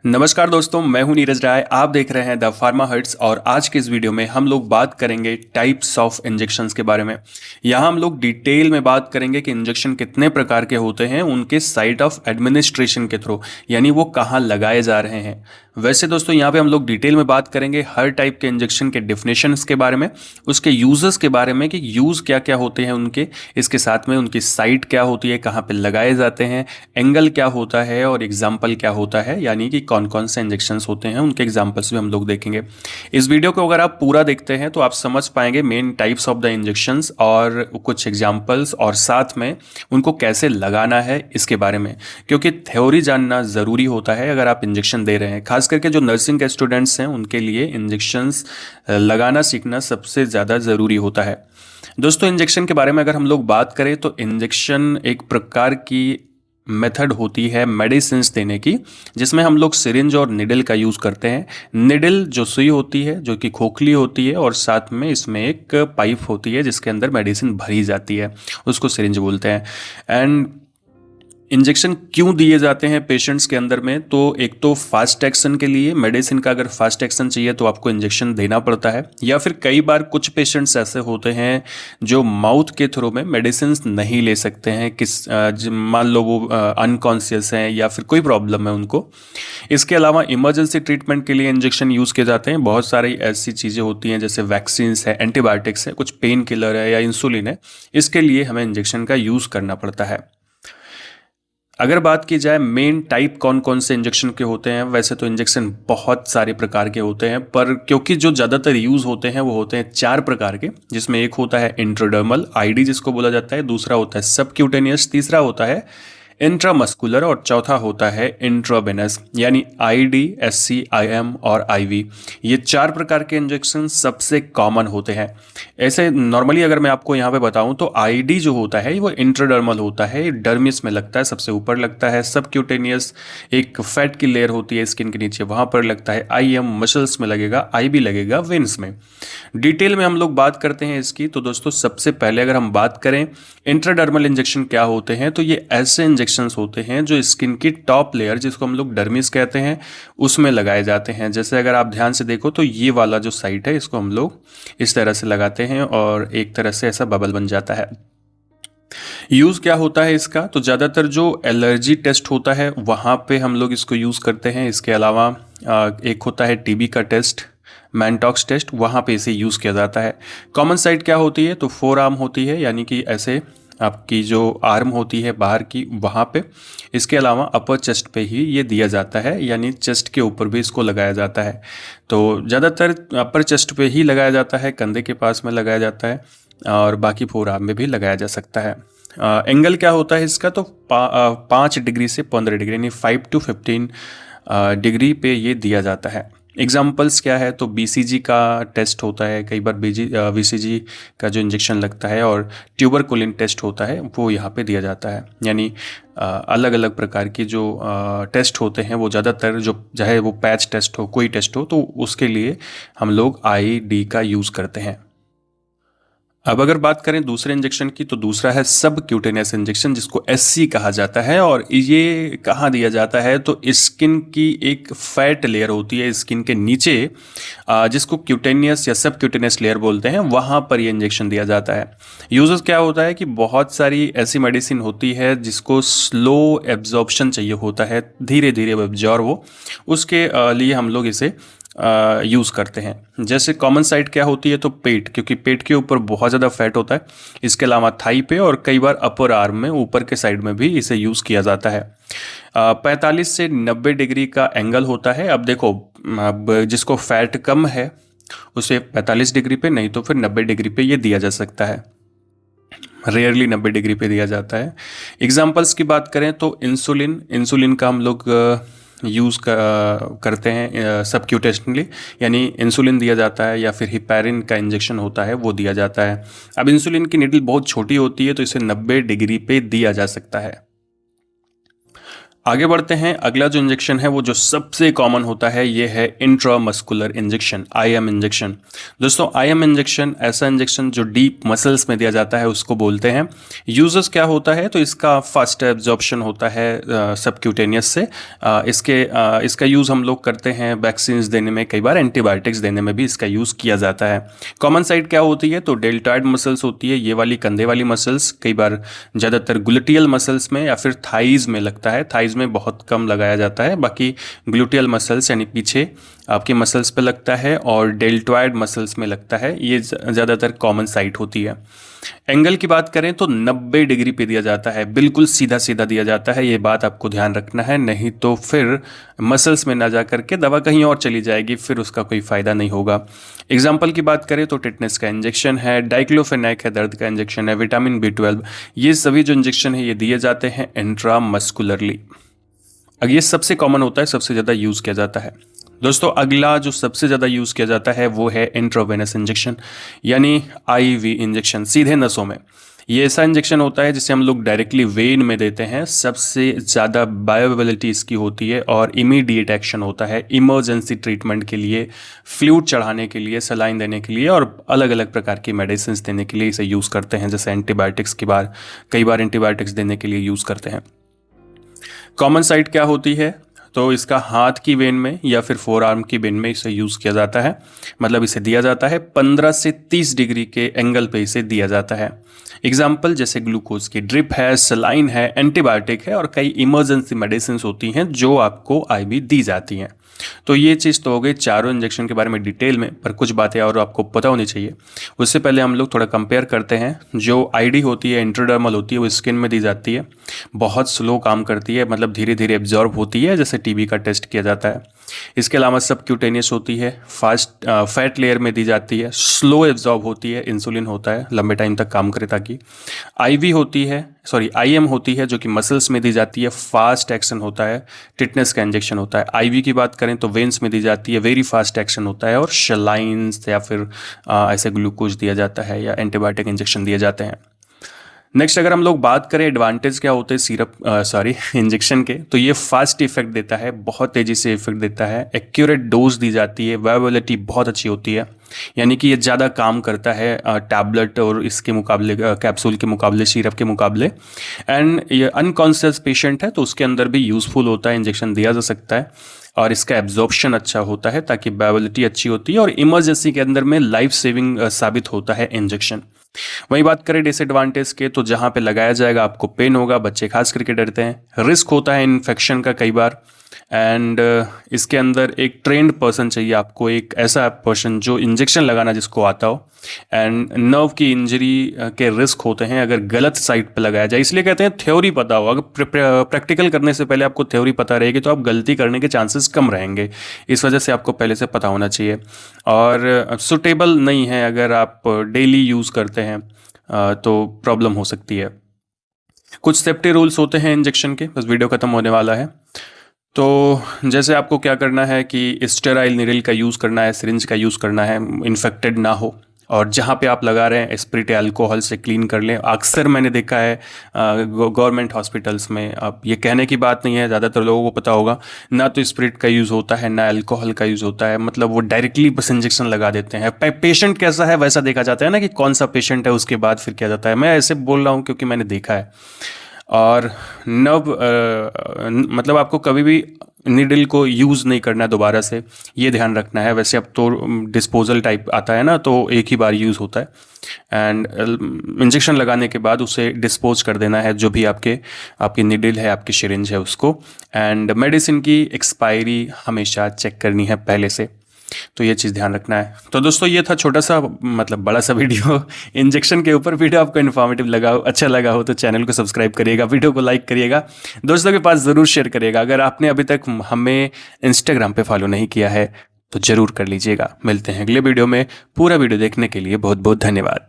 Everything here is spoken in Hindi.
नमस्कार दोस्तों, मैं हूं नीरज राय। आप देख रहे हैं द फार्मा हर्ट्स और आज के इस वीडियो में हम लोग बात करेंगे टाइप्स ऑफ इंजेक्शंस के बारे में। यहाँ हम लोग डिटेल में बात करेंगे कि इंजेक्शन कितने प्रकार के होते हैं, उनके साइट ऑफ एडमिनिस्ट्रेशन के थ्रू, यानी वो कहाँ लगाए जा रहे हैं। वैसे दोस्तों यहाँ पे हम लोग डिटेल में बात करेंगे हर टाइप के इंजेक्शन के डिफिनेशंस के बारे में, उसके यूजेस के बारे में कि यूज़ क्या क्या होते हैं उनके, इसके साथ में उनकी साइट क्या होती है, कहाँ पे लगाए जाते हैं, एंगल क्या होता है और एग्जाम्पल क्या होता है, यानी कि कौन कौन से इंजेक्शंस होते हैं उनके एग्जाम्पल्स भी हम लोग देखेंगे। इस वीडियो को अगर आप पूरा देखते हैं तो आप समझ पाएंगे main types of the injections और कुछ एग्जाम्पल्स और साथ में उनको कैसे लगाना है इसके बारे में, क्योंकि थ्योरी जानना ज़रूरी होता है अगर आप इंजेक्शन दे रहे हैं। खास करके जो नर्सिंग के स्टूडेंट्स हैं उनके लिए इंजेक्शंस लगाना सीखना सबसे ज़्यादा ज़रूरी होता है। दोस्तों इंजेक्शन के बारे में अगर हम लोग बात करें तो इंजेक्शन एक प्रकार की मेथड होती है मेडिसिन देने की, जिसमें हम लोग सिरिंज और निडल का यूज़ करते हैं। निडल जो सुई होती है जो कि खोखली होती है और साथ में इसमें एक पाइप होती है जिसके अंदर मेडिसिन भरी जाती है, उसको सिरिंज बोलते हैं। एंड इंजेक्शन क्यों दिए जाते हैं पेशेंट्स के अंदर में, तो एक तो फास्ट एक्शन के लिए, मेडिसिन का अगर फास्ट एक्शन चाहिए तो आपको इंजेक्शन देना पड़ता है, या फिर कई बार कुछ पेशेंट्स ऐसे होते हैं जो माउथ के थ्रू में मेडिसिन नहीं ले सकते हैं, मान लो वो अनकॉन्शियस हैं या फिर कोई प्रॉब्लम है उनको। इसके अलावा इमरजेंसी ट्रीटमेंट के लिए इंजेक्शन यूज़ किए जाते हैं। बहुत सारी ऐसी चीज़ें होती हैं जैसे वैक्सीन है, एंटीबायोटिक्स है, कुछ पेन किलर है या इंसुलिन है, इसके लिए हमें इंजेक्शन का यूज़ करना पड़ता है। अगर बात की जाए मेन टाइप कौन कौन से इंजेक्शन के होते हैं, वैसे तो इंजेक्शन बहुत सारे प्रकार के होते हैं, पर क्योंकि जो ज़्यादातर यूज़ होते हैं वो होते हैं 4 प्रकार के, जिसमें एक होता है इंट्राडर्मल आईडी जिसको बोला जाता है, दूसरा होता है सबक्यूटेनियस, तीसरा होता है इंट्रामस्कुलर और चौथा होता है इंट्रावेनस, यानी आईडी, एससी, आईएम और आईवी। ये 4 प्रकार के इंजेक्शन सबसे कॉमन होते हैं। ऐसे नॉर्मली अगर मैं आपको यहाँ पे बताऊँ तो आईडी जो होता है वो इंट्राडर्मल होता है, डर्मिस में लगता है, सबसे ऊपर लगता है। सबक्यूटेनियस एक फैट की लेयर होती है स्किन के नीचे, वहाँ पर लगता है। आईएम मसल्स में लगेगा, आईवी लगेगा वेन्स में। डिटेल में हम लोग बात करते हैं इसकी। तो दोस्तों सबसे पहले अगर हम बात करें इंट्राडर्मल इंजेक्शन क्या होते हैं, तो ये ऐसे इंजेक्शंस होते हैं जो स्किन की टॉप लेयर, जिसको हम लोग डर्मिस कहते हैं, उसमें लगाए जाते हैं। जैसे अगर आप ध्यान से देखो तो ये वाला जो साइट है इसको हम लोग इस तरह से लगाते हैं और एक तरह से ऐसा बबल बन जाता है। यूज़ क्या होता है इसका, तो ज़्यादातर जो एलर्जी टेस्ट होता है वहाँ पे हम लोग इसको यूज़ करते हैं। इसके अलावा एक होता है टीबी का टेस्ट, मैनटॉक्स टेस्ट, वहाँ पे इसे यूज़ किया जाता है। कॉमन साइट क्या होती है, तो 4 आर्म होती है, यानी कि ऐसे आपकी जो आर्म होती है बाहर की वहाँ पे। इसके अलावा अपर चेस्ट पे ही ये दिया जाता है, यानी चेस्ट के ऊपर भी इसको लगाया जाता है। तो ज़्यादातर अपर चेस्ट पे ही लगाया जाता है, कंधे के पास में लगाया जाता है और बाकी 4 आर्म में भी लगाया जा सकता है। एंगल क्या होता है इसका, तो 5 डिग्री से 15 डिग्री, यानी 5 to 15 डिग्री पे ये दिया जाता है। एग्जाम्पल्स क्या है, तो बीसीजी का टेस्ट होता है, कई बार बीसीजी का जो इंजेक्शन लगता है, और ट्यूबरकुलिन टेस्ट होता है वो यहाँ पे दिया जाता है। यानी अलग अलग प्रकार की जो टेस्ट होते हैं वो ज़्यादातर, जो चाहे वो पैच टेस्ट हो, कोई टेस्ट हो, तो उसके लिए हम लोग आईडी का यूज़ करते हैं। अब अगर बात करें दूसरे इंजेक्शन की, तो दूसरा है सब क्यूटेनियस इंजेक्शन, जिसको एससी कहा जाता है। और ये कहाँ दिया जाता है, तो स्किन की एक फैट लेयर होती है स्किन के नीचे, जिसको क्यूटेनियस या सब क्यूटेनियस लेयर बोलते हैं, वहाँ पर ये इंजेक्शन दिया जाता है। यूजेस क्या होता है कि बहुत सारी ऐसी मेडिसिन होती है जिसको स्लो एब्जॉर्प्शन चाहिए होता है, धीरे धीरे एब्जॉर्ब हो, उसके लिए हम लोग इसे यूज़ करते हैं। जैसे कॉमन साइट क्या होती है, तो पेट, क्योंकि पेट के ऊपर बहुत ज़्यादा फैट होता है। इसके अलावा थाई पे और कई बार अपर आर्म में ऊपर के साइड में भी इसे यूज़ किया जाता है। 45 से 90 डिग्री का एंगल होता है। अब देखो, अब जिसको फैट कम है उसे 45 डिग्री पे, नहीं तो फिर 90 डिग्री पे ये दिया जा सकता है। रेयरली 90 डिग्री पे दिया जाता है। एग्जाम्पल्स की बात करें तो इंसुलिन का हम लोग यूज़ करते हैं सबक्यूटेशनली, यानी इंसुलिन दिया जाता है, या फिर हिपैरिन का इंजेक्शन होता है वो दिया जाता है। अब इंसुलिन की निडल बहुत छोटी होती है तो इसे 90 डिग्री पे दिया जा सकता है। आगे बढ़ते हैं। अगला जो इंजेक्शन है वो जो सबसे कॉमन होता है ये है इंट्रामस्कुलर इंजेक्शन, आईएम इंजेक्शन। दोस्तों आईएम इंजेक्शन ऐसा इंजेक्शन जो डीप मसल्स में दिया जाता है उसको बोलते हैं। यूजेस क्या होता है, तो इसका फास्ट एब्जॉर्प्शन होता है सबक्यूटेनियस से। इसका यूज़ हम लोग करते हैं वैक्सीन्स देने में, कई बार एंटीबायोटिक्स देने में भी इसका यूज़ किया जाता है। कॉमन साइट क्या होती है, तो डेल्टॉइड मसल्स होती है, ये वाली कंधे वाली मसल्स, कई बार ज़्यादातर ग्लूटियल मसल्स में या फिर थाइज में लगता है। थाइज में बहुत कम लगाया जाता है, बाकी ग्लूटियल मसल्स यानी पीछे आपकी मसल्स पे लगता है और डेल्टॉइड मसल्स में लगता है। ये ज़्यादातर कॉमन साइट होती है। एंगल की बात करें तो 90 डिग्री पे दिया जाता है, बिल्कुल सीधा सीधा दिया जाता है। ये बात आपको ध्यान रखना है, नहीं तो फिर मसल्स में ना जा करके दवा कहीं और चली जाएगी, फिर उसका कोई फ़ायदा नहीं होगा। एग्जाम्पल की बात करें तो टिटनेस का इंजेक्शन है, डाइक्लोफेनाक है, दर्द का इंजेक्शन है, विटामिन B12, ये सभी जो इंजेक्शन है ये दिए जाते हैं इंट्रामस्कुलरली। अब ये सबसे कॉमन होता है, सबसे ज़्यादा यूज़ किया जाता है। दोस्तों अगला जो सबसे ज़्यादा यूज़ किया जाता है वो है इंट्रावेनस इंजेक्शन, यानी आईवी इंजेक्शन, सीधे नसों में। ये ऐसा इंजेक्शन होता है जिसे हम लोग डायरेक्टली वेन में देते हैं। सबसे ज़्यादा बायोअवेलेबिलिटी इसकी होती है और इमीडिएट एक्शन होता है इमरजेंसी ट्रीटमेंट के लिए, फ्लूइड चढ़ाने के लिए, सलाइन देने के लिए और अलग अलग प्रकार की मेडिसिन देने के लिए इसे यूज़ करते हैं। जैसे एंटीबायोटिक्स की बार कई बार एंटीबायोटिक्स देने के लिए यूज़ करते हैं। कॉमन साइट क्या होती है, तो इसका हाथ की वेन में या फिर फोर आर्म की वेन में इसे यूज़ किया जाता है। मतलब इसे दिया जाता है 15 से 30 डिग्री के एंगल पे इसे दिया जाता है। एग्जाम्पल जैसे ग्लूकोज की ड्रिप है, सलाइन है, एंटीबायोटिक है और कई इमरजेंसी मेडिसिन होती हैं जो आपको आईवी दी जाती हैं। तो ये चीज़ तो हो गई चारों इंजेक्शन के बारे में डिटेल में, पर कुछ बातें और आपको पता होनी चाहिए। उससे पहले हम लोग थोड़ा कंपेयर करते हैं। जो आईडी होती है, इंट्राडर्मल होती है, वो स्किन में दी जाती है, बहुत स्लो काम करती है, मतलब धीरे धीरे एब्जॉर्ब होती है, जैसे टीबी का टेस्ट किया जाता है। इसके अलावा सबक्यूटेनियस होती है, फास्ट फैट लेयर में दी जाती है, स्लो एब्जॉर्ब होती है, इंसुलिन होता है, लंबे टाइम तक काम करे ताकि। आईवी होती है, सॉरी आईएम होती है जो कि मसल्स में दी जाती है, फास्ट एक्शन होता है, टिटनेस का इंजेक्शन होता है। आईवी की बात करें तो वेन्स में दी जाती है, वेरी फास्ट एक्शन होता है और शलाइंस या फिर ऐसे ग्लूकोज दिया जाता है या एंटीबायोटिक इंजेक्शन दिए जाते हैं। नेक्स्ट अगर हम लोग बात करें एडवांटेज क्या होते हैं इंजेक्शन के, तो ये फास्ट इफेक्ट देता है, बहुत तेज़ी से इफेक्ट देता है, एक्यूरेट डोज दी जाती है, वायबिलिटी बहुत अच्छी होती है, यानी कि ये ज़्यादा काम करता है टैबलेट और इसके मुकाबले, कैप्सूल के मुकाबले, सिरप के मुकाबले। एंड ये अनकॉन्शियस पेशेंट है तो उसके अंदर भी यूज़फुल होता है, इंजेक्शन दिया जा सकता है और इसका एब्जॉर्प्शन अच्छा होता है ताकि वायबिलिटी अच्छी होती है और इमरजेंसी के अंदर में लाइफ सेविंग साबित होता है इंजेक्शन। वही बात करें डिसएडवांटेज के, तो जहाँ पे लगाया जाएगा आपको पेन होगा, बच्चे खास करके डरते हैं, रिस्क होता है इन्फेक्शन का कई बार। एंड इसके अंदर एक ट्रेंड पर्सन चाहिए आपको, एक ऐसा पर्सन जो इंजेक्शन लगाना जिसको आता हो। एंड नर्व की इंजरी के रिस्क होते हैं अगर गलत साइट पे लगाया जाए, इसलिए कहते हैं थ्योरी पता हो। अगर प्रैक्टिकल करने से पहले आपको थ्योरी पता रहेगी तो आप गलती करने के चांसेस कम रहेंगे, इस वजह से आपको पहले से पता होना चाहिए। और सुटेबल नहीं है अगर आप डेली यूज़ करते हैं तो प्रॉब्लम हो सकती है। कुछ सेफ्टी रूल्स होते हैं इंजेक्शन के, बस वीडियो खत्म होने वाला है। तो जैसे आपको क्या करना है कि स्टेराइल नीडल का यूज़ करना है, सिरिंज का यूज़ करना है, इन्फेक्टेड ना हो, और जहाँ पे आप लगा रहे हैं स्प्रिट या अल्कोहल से क्लीन कर लें। अक्सर मैंने देखा है गवर्नमेंट हॉस्पिटल्स में, अब ये कहने की बात नहीं है, ज़्यादातर लोगों को पता होगा, ना तो स्प्रिट का यूज़ होता है ना अल्कोहल का यूज़ होता है, मतलब वो डायरेक्टली बस इंजेक्शन लगा देते हैं। पेशेंट कैसा है वैसा देखा जाता है ना, कि कौन सा पेशेंट है उसके बाद फिर किया जाता है। मैं ऐसे बोल रहा हूँ क्योंकि मैंने देखा है। और मतलब आपको कभी भी नीडल को यूज़ नहीं करना है दोबारा से, ये ध्यान रखना है। वैसे अब तो डिस्पोजल टाइप आता है ना, तो एक ही बार यूज़ होता है। एंड इंजेक्शन लगाने के बाद उसे डिस्पोज कर देना है, जो भी आपकी नीडल है, आपकी सिरिंज है उसको। एंड मेडिसिन की एक्सपायरी हमेशा चेक करनी है पहले से, तो ये चीज़ ध्यान रखना है। तो दोस्तों ये था छोटा सा, मतलब बड़ा सा वीडियो इंजेक्शन के ऊपर। वीडियो आपको इन्फॉर्मेटिव लगा हो, अच्छा लगा हो तो चैनल को सब्सक्राइब करिएगा, वीडियो को लाइक करिएगा, दोस्तों के पास ज़रूर शेयर करिएगा। अगर आपने अभी तक हमें इंस्टाग्राम पे फॉलो नहीं किया है तो ज़रूर कर लीजिएगा। मिलते हैं अगले वीडियो में। पूरा वीडियो देखने के लिए बहुत बहुत धन्यवाद।